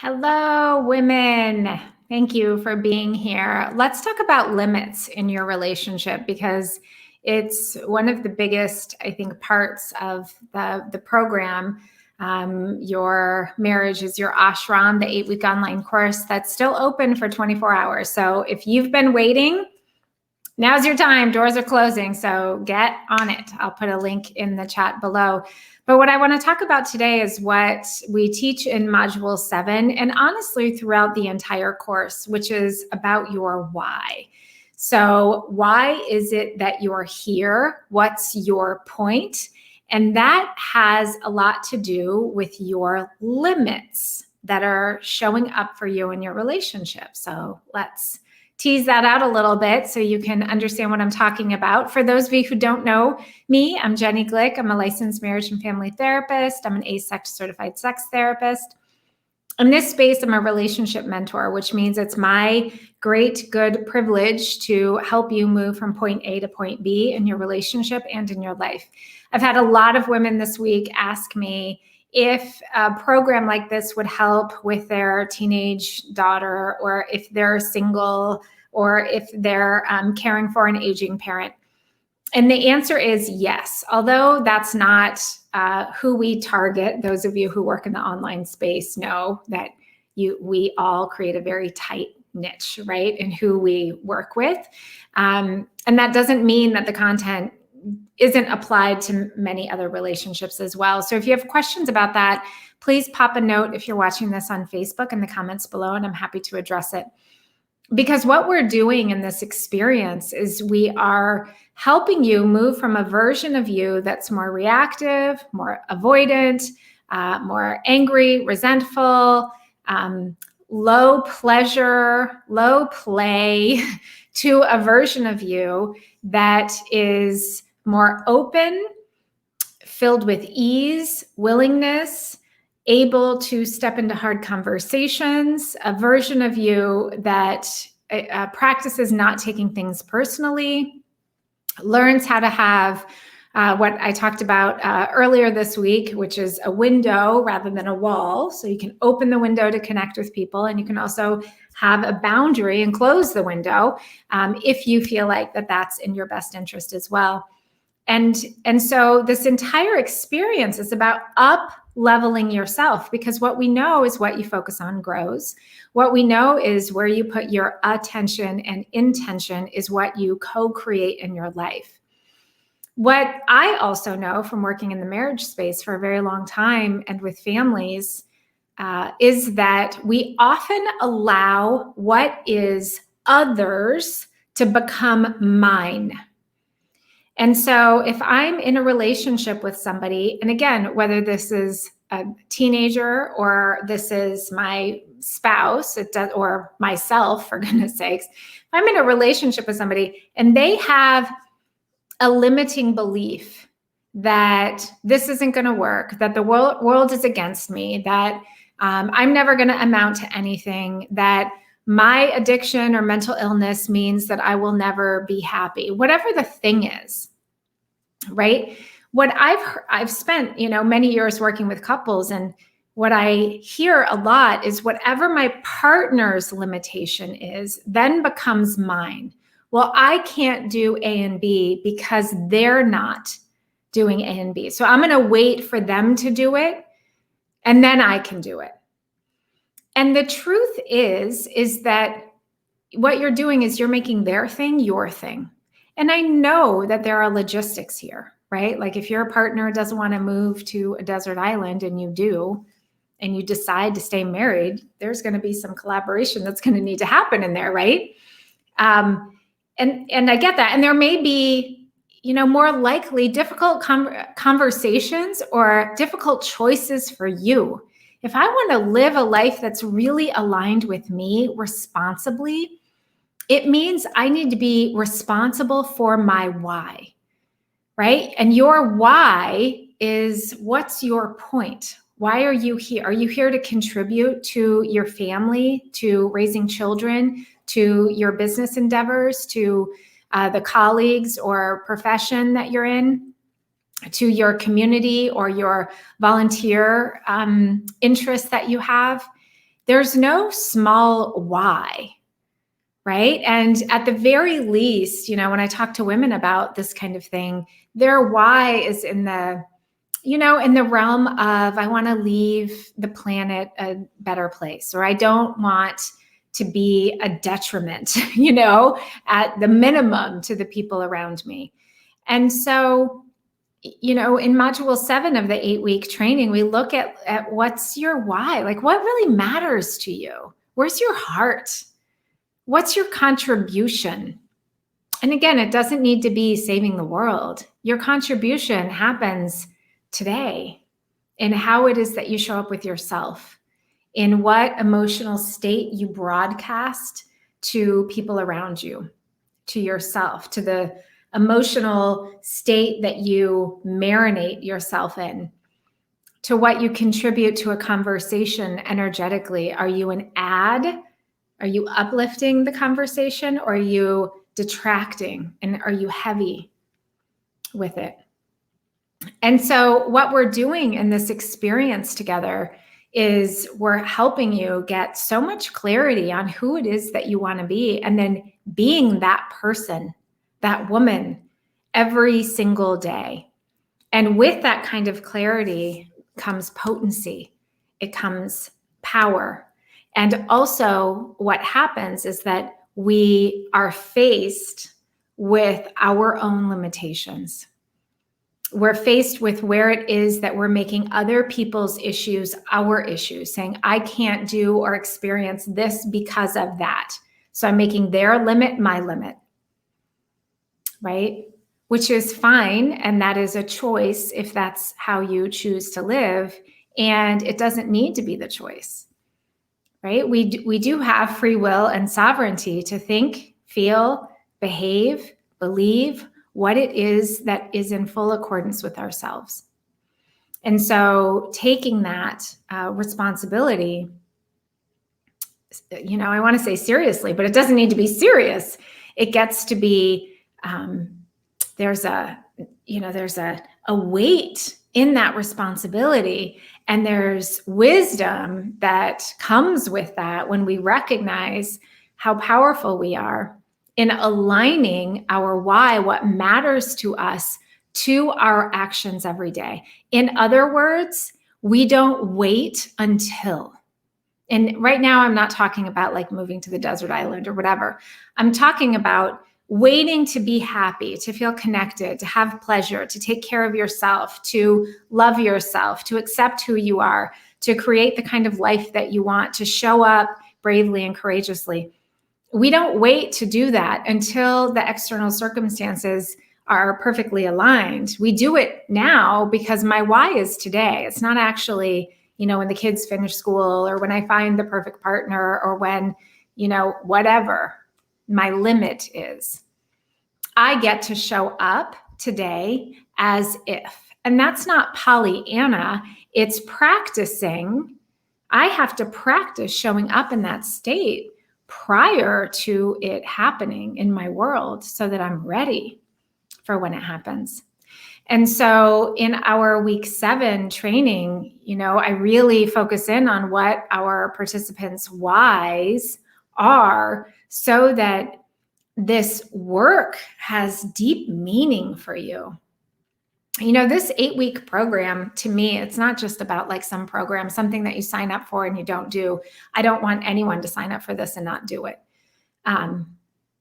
Hello, women. Thank you for being here. Let's talk about limits in your relationship because it's one of the biggest, I think, parts of the program. Your marriage is your ashram, the 8-week online course that's still open for 24 hours. So if you've been waiting, now's your time. Doors are closing, so get on it. I'll put a link in the chat below. But what I want to talk about today is what we teach in Module 7 and honestly throughout the entire course, which is about your why. So why is it that you're here? What's your point? And that has a lot to do with your limits that are showing up for you in your relationship. So let's tease that out a little bit so you can understand what I'm talking about. For those of you who don't know me, I'm Jenny Glick. I'm a licensed marriage and family therapist. I'm an ASEX certified sex therapist. In this space, I'm a relationship mentor, which means it's my great, good privilege to help you move from point A to point B in your relationship and in your life. I've had a lot of women this week ask me if a program like this would help with their teenage daughter, or if they're single, or if they're caring for an aging parent. And the answer is yes, although that's not who we target. Those of you who work in the online space know that we all create a very tight niche, right, in who we work with. And that doesn't mean that the content isn't applied to many other relationships as well. So if you have questions about that, please pop a note if you're watching this on Facebook in the comments below, and I'm happy to address it. Because what we're doing in this experience is we are helping you move from a version of you that's more reactive, more avoidant, more angry, resentful, low pleasure, low play, to a version of you that is more open, filled with ease, willingness, able to step into hard conversations, a version of you that practices not taking things personally, learns how to have what I talked about earlier this week, which is a window rather than a wall. So you can open the window to connect with people, and you can also have a boundary and close the window if you feel like that's in your best interest as well. And so this entire experience is about up-leveling yourself, because what we know is what you focus on grows. What we know is where you put your attention and intention is what you co-create in your life. What I also know from working in the marriage space for a very long time and with families is that we often allow what is others to become mine. And so if I'm in a relationship with somebody, and again, whether this is a teenager or this is my spouse, or myself, for goodness sakes, if I'm in a relationship with somebody and they have a limiting belief that this isn't going to work, that the world is against me, that I'm never going to amount to anything, that my addiction or mental illness means that I will never be happy, whatever the thing is, right? What I've spent, many years working with couples, and what I hear a lot is whatever my partner's limitation is then becomes mine. Well, I can't do A and B because they're not doing A and B. So I'm going to wait for them to do it, and then I can do it. And the truth is that what you're doing is you're making their thing your thing. And I know that there are logistics here, right? Like if your partner doesn't want to move to a desert island and you do, and you decide to stay married, there's going to be some collaboration that's going to need to happen in there, right? And I get that. And there may be, more likely difficult conversations or difficult choices for you. If I want to live a life that's really aligned with me responsibly, it means I need to be responsible for my why, right? And your why is, what's your point? Why are you here? Are you here to contribute to your family, to raising children, to your business endeavors, to the colleagues or profession that you're in, to your community or your volunteer interests that you have? there's no small why, right? And at the very least, when I talk to women about this kind of thing, their why is in the realm of, I want to leave the planet a better place, or I don't want to be a detriment, at the minimum to the people around me. And so, in module 7 of the 8-week training, we look at what's your why, like what really matters to you? Where's your heart? What's your contribution? And again, it doesn't need to be saving the world. Your contribution happens today in how it is that you show up with yourself, in what emotional state you broadcast to people around you, to yourself, to the emotional state that you marinate yourself in, to what you contribute to a conversation energetically. Are you an ad? Are you uplifting the conversation, or are you detracting? And are you heavy with it? And so what we're doing in this experience together is we're helping you get so much clarity on who it is that you want to be, and then being that person, that woman, every single day. And with that kind of clarity comes potency. It comes power. And also what happens is that we are faced with our own limitations. We're faced with where it is that we're making other people's issues our issues, saying, I can't do or experience this because of that. So I'm making their limit my limit, right? Which is fine. And that is a choice if that's how you choose to live. And it doesn't need to be the choice, right? We do have free will and sovereignty to think, feel, behave, believe what it is that is in full accordance with ourselves. And so taking that responsibility, I want to say seriously, but it doesn't need to be serious. It gets to be, there's a weight in that responsibility, and there's wisdom that comes with that when we recognize how powerful we are in aligning our why, what matters to us, to our actions every day. In other words, we don't wait until. And right now, I'm not talking about like moving to the desert island or whatever. I'm talking about waiting to be happy, to feel connected, to have pleasure, to take care of yourself, to love yourself, to accept who you are, to create the kind of life that you want, to show up bravely and courageously. We don't wait to do that until the external circumstances are perfectly aligned. We do it now because my why is today. It's not actually, when the kids finish school, or when I find the perfect partner, or when, whatever my limit is. I get to show up today as if. And that's not Pollyanna. It's practicing. I have to practice showing up in that state prior to it happening in my world so that I'm ready for when it happens. And so in our week 7 training, I really focus in on what our participants' whys are so that this work has deep meaning for you. This 8-week program, to me, it's not just about like some program, something that you sign up for and you don't do. I don't want anyone to sign up for this and not do it.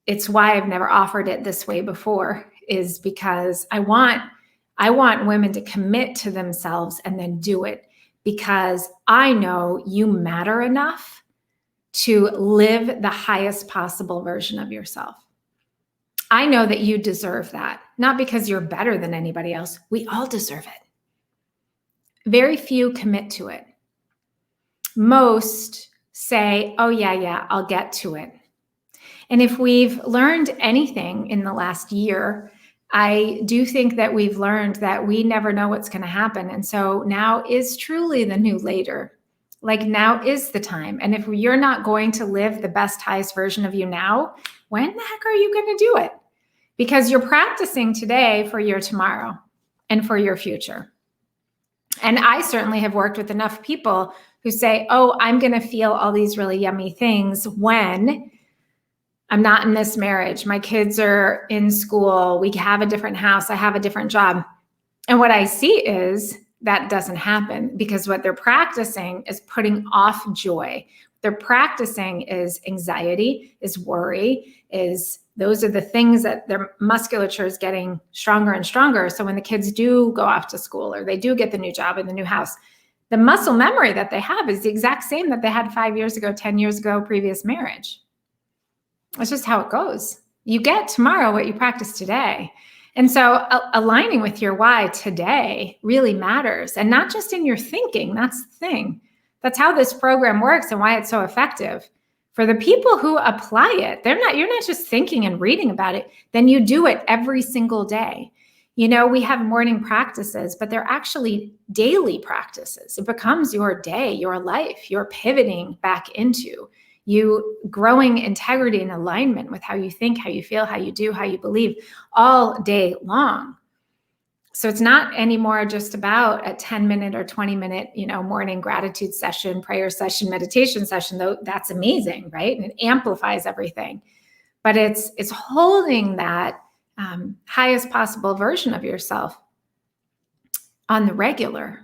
It's why I've never offered it this way before, is because I want women to commit to themselves and then do it, because I know you matter enough to live the highest possible version of yourself. I know that you deserve that, not because you're better than anybody else. We all deserve it. Very few commit to it. Most say, oh, yeah, I'll get to it. And if we've learned anything in the last year, I do think that we've learned that we never know what's going to happen. And so now is truly the new later. Like now is the time. And if you're not going to live the best, highest version of you now, when the heck are you going to do it? Because you're practicing today for your tomorrow and for your future. And I certainly have worked with enough people who say, oh, I'm going to feel all these really yummy things when I'm not in this marriage. My kids are in school. We have a different house. I have a different job. And what I see is that doesn't happen, because what they're practicing is putting off joy. They're practicing is anxiety, is worry, is those are the things that their musculature is getting stronger and stronger. So when the kids do go off to school or they do get the new job and the new house, the muscle memory that they have is the exact same that they had 5 years ago, 10 years ago, previous marriage. It's just how it goes. You get tomorrow what you practice today. And so aligning with your why today really matters, and not just in your thinking. That's the thing. That's how this program works and why it's so effective. For the people who apply it, you're not just thinking and reading about it, then you do it every single day. You know, we have morning practices, but they're actually daily practices. It becomes your day, your life, you're pivoting back into you growing integrity and alignment with how you think, how you feel, how you do, how you believe all day long. So it's not anymore just about a 10-minute or 20-minute, morning gratitude session, prayer session, meditation session, though that's amazing, right? And it amplifies everything. But it's holding that highest possible version of yourself on the regular.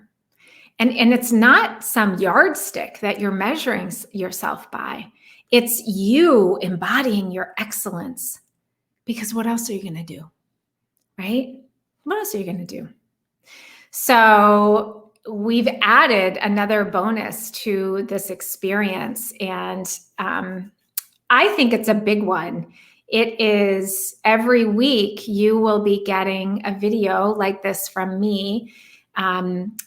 And it's not some yardstick that you're measuring yourself by. It's you embodying your excellence. Because what else are you going to do? Right? What else are you going to do? So we've added another bonus to this experience. And I think it's a big one. It is every week you will be getting a video like this from me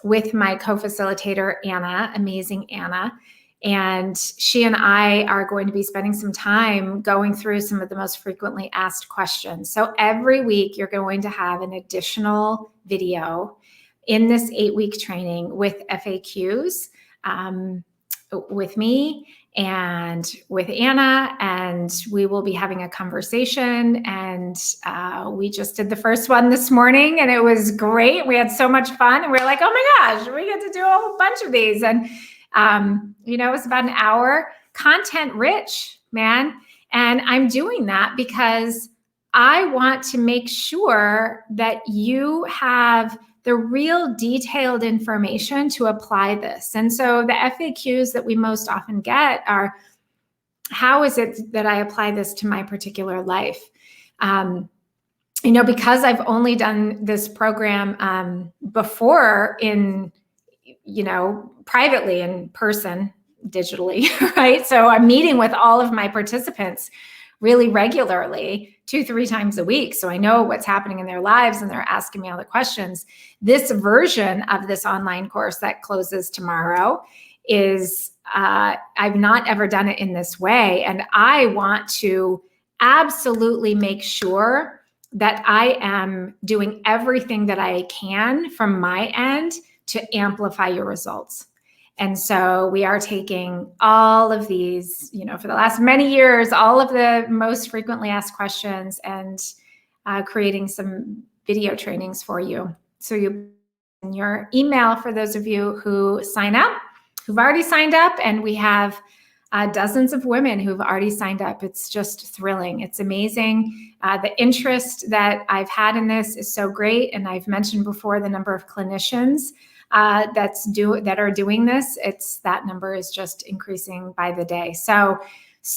with my co-facilitator, Anna, amazing Anna. And she and I are going to be spending some time going through some of the most frequently asked questions. So every week you're going to have an additional video in this 8-week training with FAQs with me and with Anna, and we will be having a conversation. And we just did the first one this morning, and it was great. We had so much fun, and we were like, oh my gosh, we get to do a whole bunch of these. And it was about an hour, content rich, man. And I'm doing that because I want to make sure that you have the real detailed information to apply this. And so the FAQs that we most often get are, how is it that I apply this to my particular life? Because I've only done this program before in, privately, in person, digitally, right? So I'm meeting with all of my participants really regularly, 2-3 times a week. So I know what's happening in their lives, and they're asking me all the questions. This version of this online course that closes tomorrow is, I've not ever done it in this way. And I want to absolutely make sure that I am doing everything that I can from my end to amplify your results. And so we are taking all of these, for the last many years, all of the most frequently asked questions, and creating some video trainings for you. So you, in your email, for those of you who sign up, who've already signed up, and we have dozens of women who've already signed up. It's just thrilling. It's amazing. The interest that I've had in this is so great. And I've mentioned before the number of clinicians that are doing this. That number is just increasing by the day. So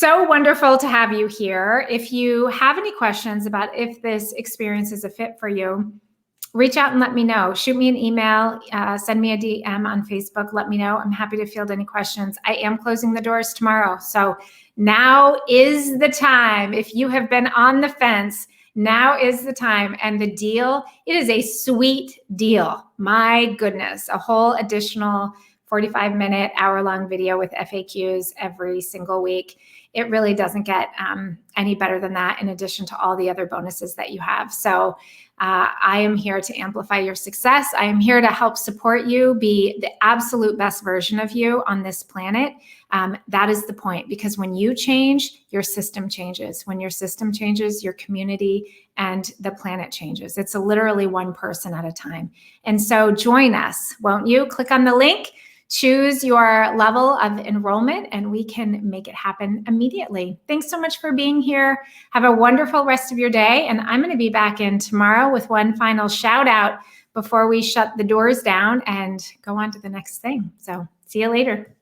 wonderful to have you here. If you have any questions about if this experience is a fit for you, reach out and let me know. Shoot me an email, send me a DM on Facebook. Let me know. I'm happy to field any questions. I am closing the doors tomorrow. So now is the time. If you have been on the fence, now is the time. And the deal, it is a sweet deal. My goodness, a whole additional 45-minute, hour-long video with FAQs every single week. it really doesn't get any better than that, in addition to all the other bonuses that you have. So I am here to amplify your success. I am here to help support you be the absolute best version of you on this planet. That is the point, because when you change, your system changes. When your system changes, your community and the planet changes. It's literally one person at a time. And so join us, won't you? Click on the link, choose your level of enrollment, and we can make it happen immediately. Thanks so much for being here. Have a wonderful rest of your day. And I'm going to be back in tomorrow with one final shout out before we shut the doors down and go on to the next thing. So see you later.